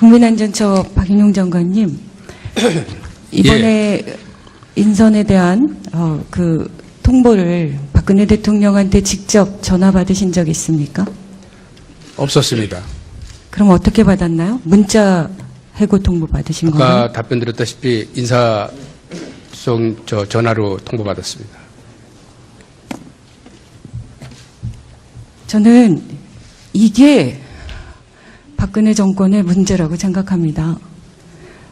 국민안전처 박인용 장관님, 이번에 인선에 대한 그 통보를 박근혜 대통령한테 직접 전화 받으신 적 있습니까? 없었습니다. 그럼 어떻게 받았나요? 문자 해고 통보 받으신 거예요? 아까 답변 드렸다시피 인사성 전화로 통보받았습니다. 저는 이게 박근혜 정권의 문제라고 생각합니다.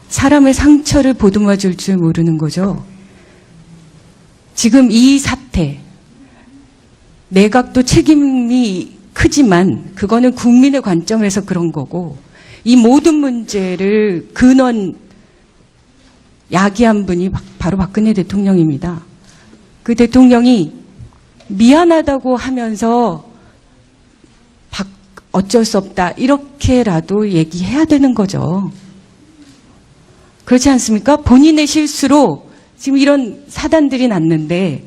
사람의 상처를 보듬어 줄 줄 모르는 거죠. 지금 이 사태, 내각도 책임이 크지만 그거는 국민의 관점에서 그런 거고, 이 모든 문제를 근원 야기한 분이 바로 박근혜 대통령입니다. 그 대통령이 미안하다고 하면서 어쩔 수 없다 이렇게라도 얘기해야 되는 거죠. 그렇지 않습니까? 본인의 실수로 지금 이런 사단들이 났는데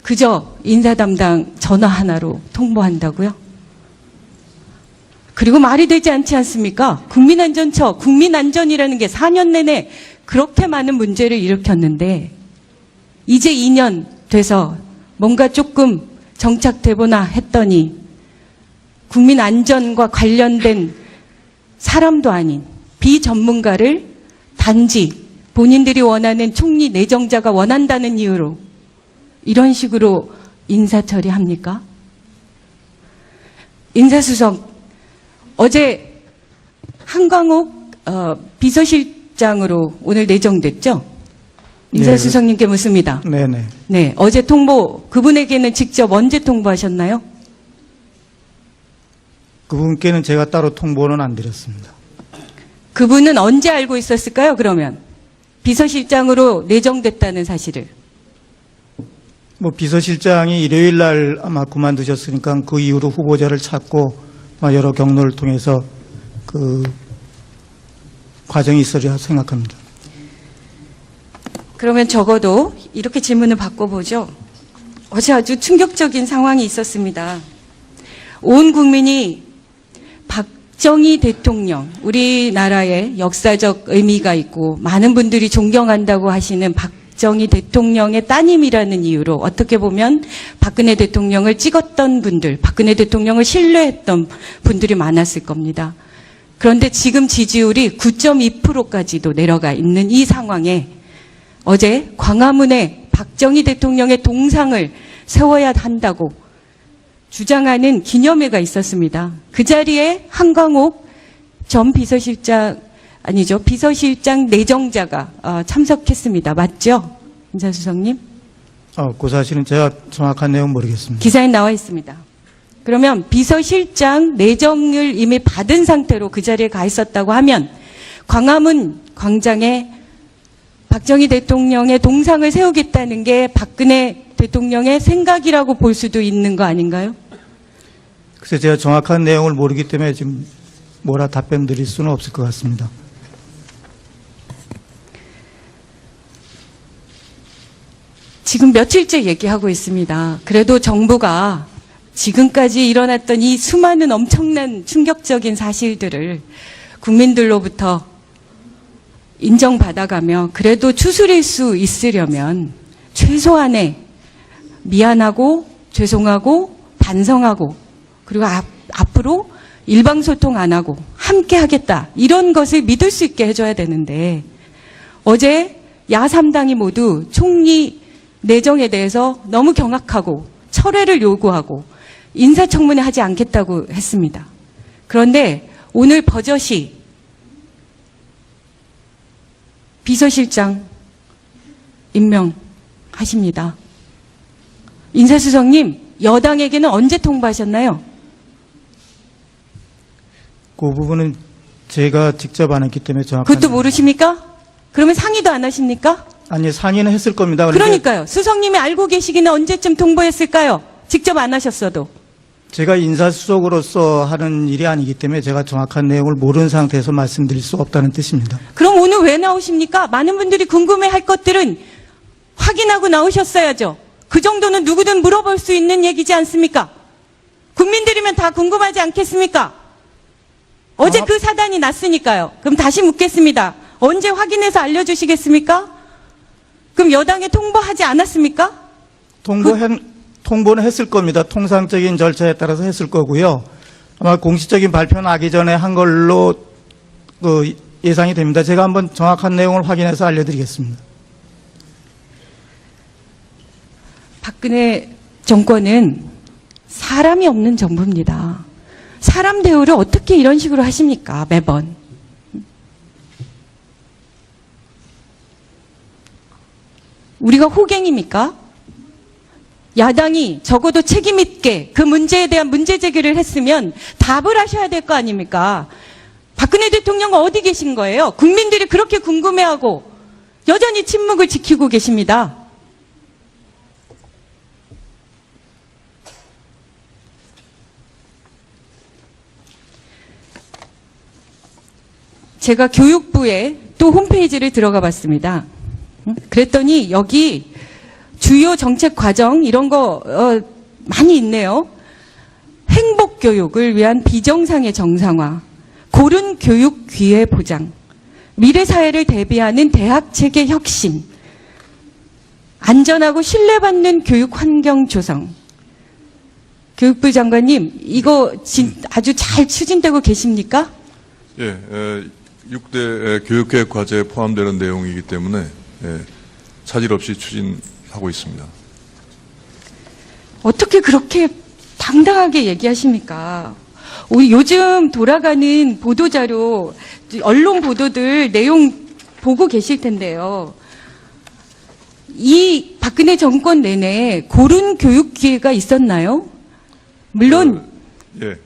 그저 인사 담당 전화 하나로 통보한다고요? 그리고 말이 되지 않지 않습니까? 국민안전처, 국민안전이라는 게 4년 내내 그렇게 많은 문제를 일으켰는데 이제 2년 돼서 뭔가 조금 정착되보나 했더니 국민안전과 관련된 사람도 아닌 비전문가를 단지 본인들이 원하는 총리 내정자가 원한다는 이유로 이런 식으로 인사 처리합니까? 인사수석, 어제 한광옥 비서실장으로 오늘 내정됐죠? 인사수석님께 묻습니다. 네네. 네, 어제 통보, 그분에게는 직접 언제 통보하셨나요? 그분께는 제가 따로 통보는 안 드렸습니다. 그분은 언제 알고 있었을까요, 그러면? 비서실장으로 내정됐다는 사실을. 비서실장이 일요일 날 아마 그만두셨으니까 그 이후로 후보자를 찾고 여러 경로를 통해서 그 과정이 있으리라 생각합니다. 그러면 적어도 이렇게 질문을 바꿔보죠. 어제 아주 충격적인 상황이 있었습니다. 온 국민이 박정희 대통령, 우리나라의 역사적 의미가 있고 많은 분들이 존경한다고 하시는 박정희 대통령의 따님이라는 이유로 어떻게 보면 박근혜 대통령을 찍었던 분들, 박근혜 대통령을 신뢰했던 분들이 많았을 겁니다. 그런데 지금 지지율이 9.2%까지도 내려가 있는 이 상황에 어제 광화문에 박정희 대통령의 동상을 세워야 한다고 주장하는 기념회가 있었습니다. 그 자리에 한광옥 전 비서실장, 아니죠, 비서실장 내정자가 참석했습니다. 맞죠? 인사수석님? 그 사실은 제가 정확한 내용 모르겠습니다. 기사에 나와 있습니다. 그러면 비서실장 내정을 이미 받은 상태로 그 자리에 가 있었다고 하면 광화문 광장에 박정희 대통령의 동상을 세우겠다는 게 박근혜 대통령의 생각이라고 볼 수도 있는 거 아닌가요? 그래서 제가 정확한 내용을 모르기 때문에 지금 뭐라 답변 드릴 수는 없을 것 같습니다. 지금 며칠째 얘기하고 있습니다. 그래도 정부가 지금까지 일어났던 이 수많은 엄청난 충격적인 사실들을 국민들로부터 인정받아가며 그래도 추스릴 수 있으려면 최소한의 미안하고 죄송하고 반성하고 그리고 앞으로 일방소통 안 하고 함께 하겠다 이런 것을 믿을 수 있게 해줘야 되는데 어제 야3당이 모두 총리 내정에 대해서 너무 경악하고 철회를 요구하고 인사청문회 하지 않겠다고 했습니다. 그런데 오늘 버젓이 비서실장 임명하십니다. 인사수석님, 여당에게는 언제 통보하셨나요? 그 부분은 제가 직접 안 했기 때문에 정확한. 그것도 모르십니까? 그러면 상의도 안 하십니까? 아니, 상의는 했을 겁니다. 그러니까요. 수석님이 알고 계시기는 언제쯤 통보했을까요? 직접 안 하셨어도. 제가 인사수석으로서 하는 일이 아니기 때문에 제가 정확한 내용을 모르는 상태에서 말씀드릴 수 없다는 뜻입니다. 그럼 오늘 왜 나오십니까? 많은 분들이 궁금해할 것들은 확인하고 나오셨어야죠. 그 정도는 누구든 물어볼 수 있는 얘기지 않습니까? 국민들이면 다 궁금하지 않겠습니까? 어제 그 사단이 났으니까요. 그럼 다시 묻겠습니다. 언제 확인해서 알려주시겠습니까? 그럼 여당에 통보하지 않았습니까? 통보는 했을 겁니다. 통상적인 절차에 따라서 했을 거고요. 아마 공식적인 발표는 하기 전에 한 걸로 예상이 됩니다. 제가 한번 정확한 내용을 확인해서 알려드리겠습니다. 박근혜 정권은 사람이 없는 정부입니다. 사람 대우를 어떻게 이런 식으로 하십니까? 매번. 우리가 호갱입니까? 야당이 적어도 책임 있게 그 문제에 대한 문제 제기를 했으면 답을 하셔야 될 거 아닙니까? 박근혜 대통령은 어디 계신 거예요? 국민들이 그렇게 궁금해하고 여전히 침묵을 지키고 계십니다. 제가 교육부에 또 홈페이지를 들어가 봤습니다. 그랬더니 여기 주요 정책 과정 이런 거 많이 있네요. 행복교육을 위한 비정상의 정상화, 고른 교육 기회 보장, 미래 사회를 대비하는 대학 체계 혁신, 안전하고 신뢰받는 교육 환경 조성. 교육부 장관님, 이거 아주 잘 추진되고 계십니까? 예, 6대 교육계획 과제에 포함되는 내용이기 때문에 차질 없이 추진하고 있습니다. 어떻게 그렇게 당당하게 얘기하십니까? 요즘 돌아가는 보도자료, 언론 보도들 내용 보고 계실 텐데요. 이 박근혜 정권 내내 고른 교육 기회가 있었나요? 물론 예,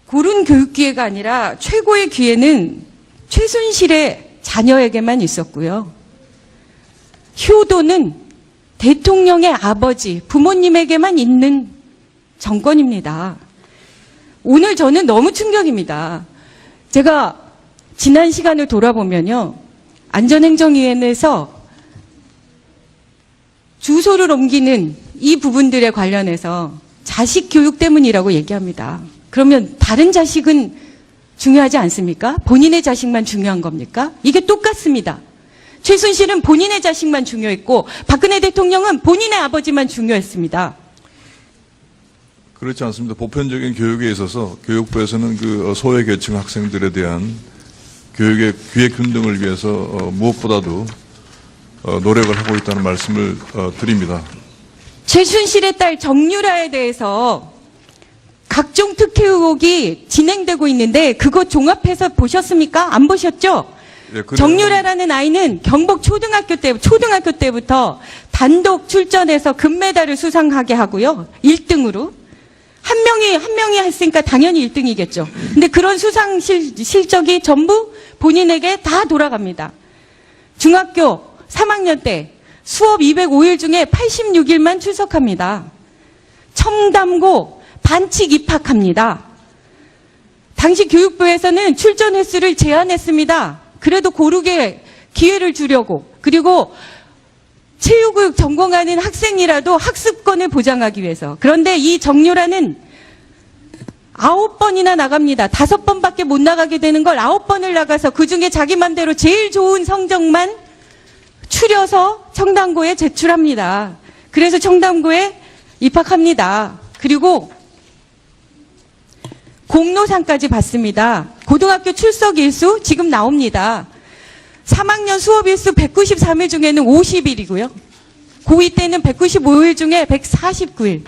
고른 교육 기회가 아니라 최고의 기회는 최순실의 자녀에게만 있었고요. 효도는 대통령의 아버지, 부모님에게만 있는 정권입니다. 오늘 저는 너무 충격입니다. 제가 지난 시간을 돌아보면요. 안전행정위원회에서 주소를 옮기는 이 부분들에 관련해서 자식 교육 때문이라고 얘기합니다. 그러면 다른 자식은 중요하지 않습니까? 본인의 자식만 중요한 겁니까? 이게 똑같습니다. 최순실은 본인의 자식만 중요했고 박근혜 대통령은 본인의 아버지만 중요했습니다. 그렇지 않습니다. 보편적인 교육에 있어서 교육부에서는 그 소외계층 학생들에 대한 교육의 기회 균등을 위해서 무엇보다도 노력을 하고 있다는 말씀을 드립니다. 최순실의 딸 정유라에 대해서 각종 특혜 의혹이 진행되고 있는데 그거 종합해서 보셨습니까? 안 보셨죠? 예, 정유라라는 아이는 경북 초등학교 때부터 단독 출전해서 금메달을 수상하게 하고요. 1등으로. 한 명이 했으니까 당연히 1등이겠죠. 근데 그런 수상 실적이 전부 본인에게 다 돌아갑니다. 중학교 3학년 때 수업 205일 중에 86일만 출석합니다. 첨담고 반칙 입학합니다. 당시 교육부에서는 출전 횟수를 제한했습니다. 그래도 고르게 기회를 주려고. 그리고 체육을 전공하는 학생이라도 학습권을 보장하기 위해서. 그런데 이 정유라는 9번이나 나갑니다. 5번밖에 못 나가게 되는 걸 9번을 나가서 그중에 자기 맘대로 제일 좋은 성적만 추려서 청담고에 제출합니다. 그래서 청담고에 입학합니다. 그리고 공로상까지 받습니다. 고등학교 출석 일수 지금 나옵니다. 3학년 수업 일수 193일 중에는 50일이고요. 고2 때는 195일 중에 149일.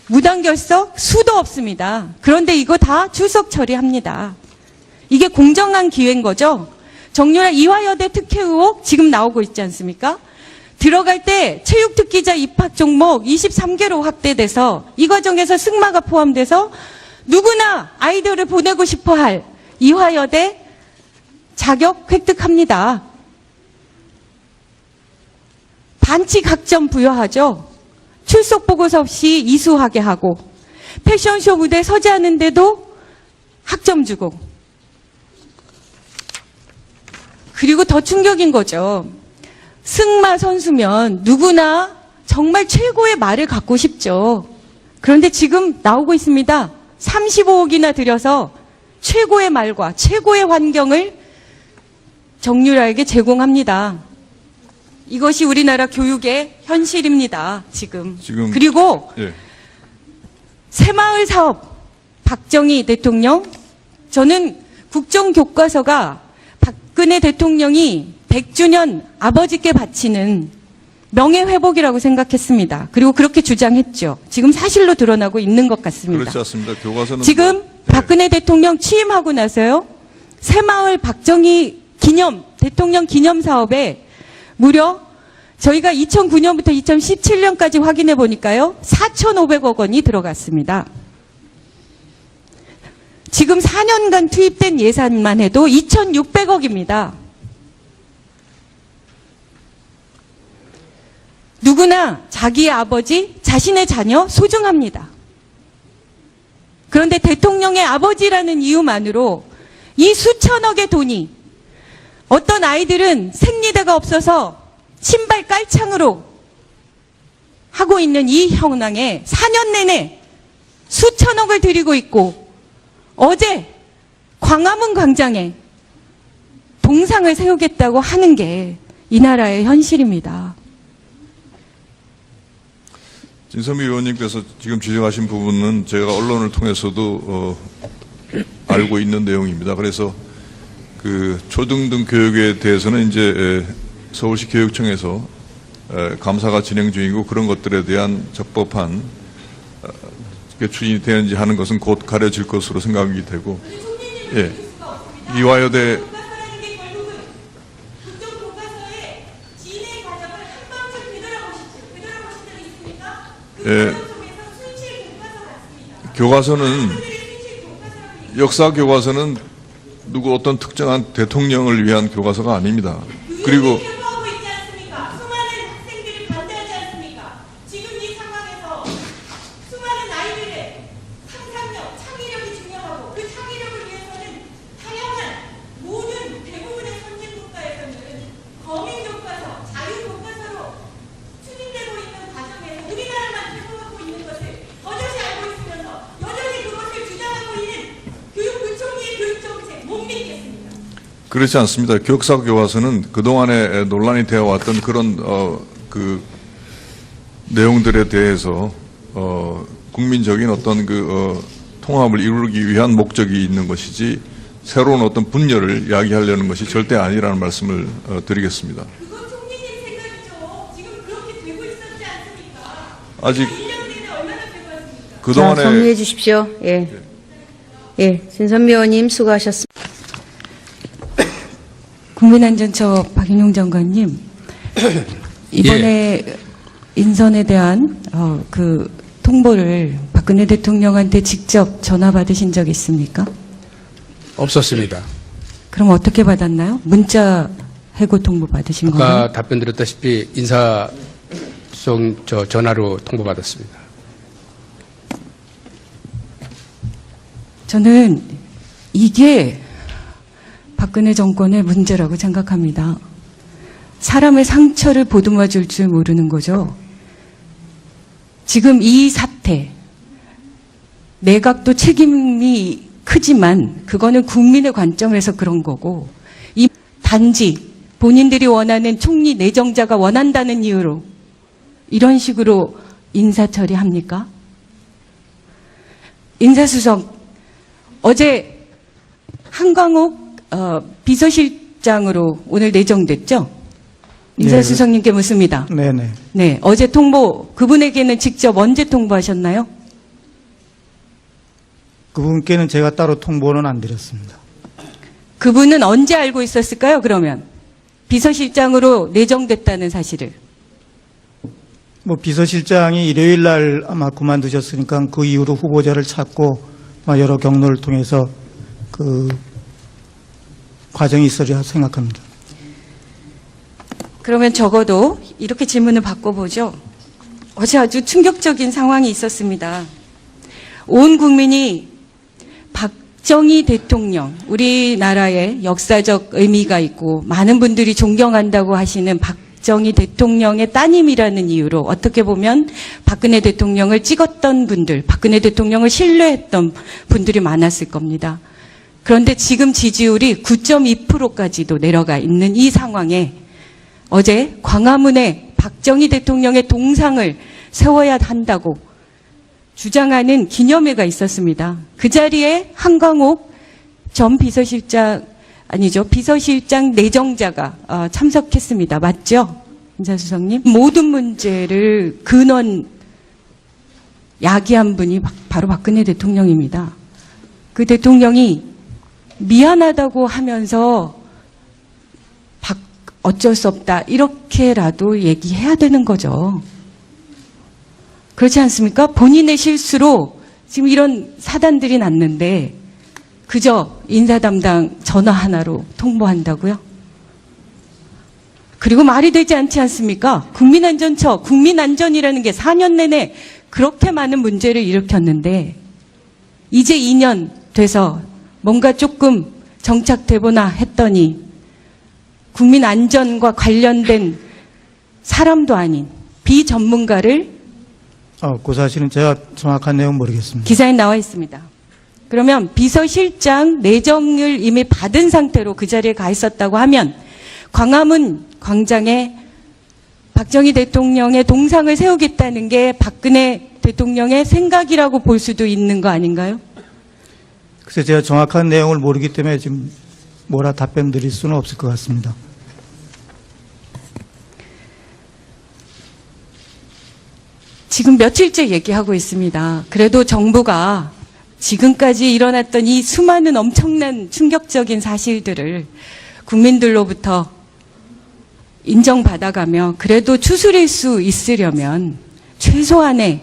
무단결석 수도 없습니다. 그런데 이거 다 출석 처리합니다. 이게 공정한 기회인 거죠. 정유라 이화여대 특혜 의혹 지금 나오고 있지 않습니까? 들어갈 때 체육특기자 입학 종목 23개로 확대돼서 이 과정에서 승마가 포함돼서 누구나 아이들을 보내고 싶어 할 이화여대 자격 획득합니다. 반칙 학점 부여하죠. 출석 보고서 없이 이수하게 하고 패션쇼 무대에 서지 않는데도 학점 주고. 그리고 더 충격인 거죠. 승마 선수면 누구나 정말 최고의 말을 갖고 싶죠. 그런데 지금 나오고 있습니다. 35억이나 들여서 최고의 말과 최고의 환경을 정유라에게 제공합니다. 이것이 우리나라 교육의 현실입니다. 지금. 그리고 예. 새마을 사업 박정희 대통령, 저는 국정교과서가 박근혜 대통령이 100주년 아버지께 바치는 명예회복이라고 생각했습니다. 그리고 그렇게 주장했죠. 지금 사실로 드러나고 있는 것 같습니다. 그렇지 않습니다. 교과서는 지금 뭐, 박근혜 대통령 취임하고 나서요, 새마을 박정희 대통령 기념 사업에 무려 저희가 2009년부터 2017년까지 확인해 보니까요, 4,500억 원이 들어갔습니다. 지금 4년간 투입된 예산만 해도 2,600억입니다. 누구나 자기의 아버지, 자신의 자녀 소중합니다. 그런데 대통령의 아버지라는 이유만으로 이 수천억의 돈이, 어떤 아이들은 생리대가 없어서 신발 깔창으로 하고 있는 이 현황에 4년 내내 수천억을 들이고 있고, 어제 광화문 광장에 동상을 세우겠다고 하는 게 이 나라의 현실입니다. 진선미 의원님께서 지금 지적하신 부분은 제가 언론을 통해서도 알고 있는 내용입니다. 그래서 그 초등등 교육에 대해서는 이제 서울시 교육청에서 감사가 진행 중이고, 그런 것들에 대한 적법한 추진이 되는지 하는 것은 곧 가려질 것으로 생각이 되고, 예. 이화여대 교과서는, 역사 교과서는 누구 어떤 특정한 대통령을 위한 교과서가 아닙니다. 그리고 하고 있지 않습니까? 수많은 학생들이 반대하지 않습니까? 지금 이 상황에서 수많은 아이들의 상상력, 창의력이 중요하고, 그 창의력을 위해서는 다양한 모든 대부분의 선진 국가에서는 검인 교과서, 자유 교과서로 추진되고 있는 과정에서 우리나라만 퇴보하고 있는 것을 어저씨 알고 있으면서 여전히 그것을 주장하고 있는 교육부총리의 교육정책 못 믿겠습니다. 그렇지 않습니다. 역사 교과서는 그동안에 논란이 되어 왔던 그런 그 내용들에 대해서 국민적인 어떤 통합을 이루기 위한 목적이 있는 것이지, 새로운 어떤 분열을 야기하려는 것이 절대 아니라는 말씀을 드리겠습니다. 그건 총리님 생각이죠. 지금 그렇게 되고 있었지 않습니까? 아직 1년 내내 얼마나 되고 있습니까? 그동안에 자, 정리해 주십시오. 예. 예, 진선미 의원님 수고하셨습니다. 국민안전처 박인용 장관님, 이번에 인선에 대한 그 통보를 박근혜 대통령한테 직접 전화 받으신 적 있습니까? 없었습니다. 그럼 어떻게 받았나요? 문자 해고 통보 받으신 거예요? 아까 답변 드렸다시피 인사성 전화로 통보받았습니다. 저는 이게 박근혜 정권의 문제라고 생각합니다. 사람의 상처를 보듬어 줄 줄 모르는 거죠. 지금 이 사태, 내각도 책임이 크지만 그거는 국민의 관점에서 그런 거고, 이 단지 본인들이 원하는 총리 내정자가 원한다는 이유로 이런 식으로 인사 처리합니까? 인사수석, 어제 한광옥 비서실장으로 오늘 내정됐죠? 인사수석님께 묻습니다. 네네. 네, 어제 통보, 그분에게는 직접 언제 통보하셨나요? 그분께는 제가 따로 통보는 안 드렸습니다. 그분은 언제 알고 있었을까요, 그러면? 비서실장으로 내정됐다는 사실을. 뭐 비서실장이 일요일 날 아마 그만두셨으니까 그 이후로 후보자를 찾고 여러 경로를 통해서 그 과정이 있으리라 생각합니다. 그러면 적어도 이렇게 질문을 바꿔보죠. 어제 아주 충격적인 상황이 있었습니다. 온 국민이 박정희 대통령, 우리나라의 역사적 의미가 있고 많은 분들이 존경한다고 하시는 박정희 대통령의 따님이라는 이유로 어떻게 보면 박근혜 대통령을 찍었던 분들, 박근혜 대통령을 신뢰했던 분들이 많았을 겁니다. 그런데 지금 지지율이 9.2%까지도 내려가 있는 이 상황에 어제 광화문에 박정희 대통령의 동상을 세워야 한다고 주장하는 기념회가 있었습니다. 그 자리에 한광옥 전 비서실장 내정자가 참석했습니다. 맞죠? 인사수석님? 모든 문제를 근원 야기한 분이 바로 박근혜 대통령입니다. 그 대통령이 미안하다고 하면서 어쩔 수 없다 이렇게라도 얘기해야 되는 거죠. 그렇지 않습니까? 본인의 실수로 지금 이런 사단들이 났는데 그저 인사 담당 전화 하나로 통보한다고요? 그리고 말이 되지 않지 않습니까? 국민안전처, 국민안전이라는 게 4년 내내 그렇게 많은 문제를 일으켰는데 이제 2년 돼서 뭔가 조금 정착되보나 했더니 국민안전과 관련된 사람도 아닌 비전문가를 그 사실은 제가 정확한 내용 모르겠습니다. 기사에 나와 있습니다. 그러면 비서실장 내정을 이미 받은 상태로 그 자리에 가 있었다고 하면 광화문 광장에 박정희 대통령의 동상을 세우겠다는 게 박근혜 대통령의 생각이라고 볼 수도 있는 거 아닌가요? 그래서 제가 정확한 내용을 모르기 때문에 지금 뭐라 답변 드릴 수는 없을 것 같습니다. 지금 며칠째 얘기하고 있습니다. 그래도 정부가 지금까지 일어났던 이 수많은 엄청난 충격적인 사실들을 국민들로부터 인정받아가며 그래도 추스릴 수 있으려면 최소한의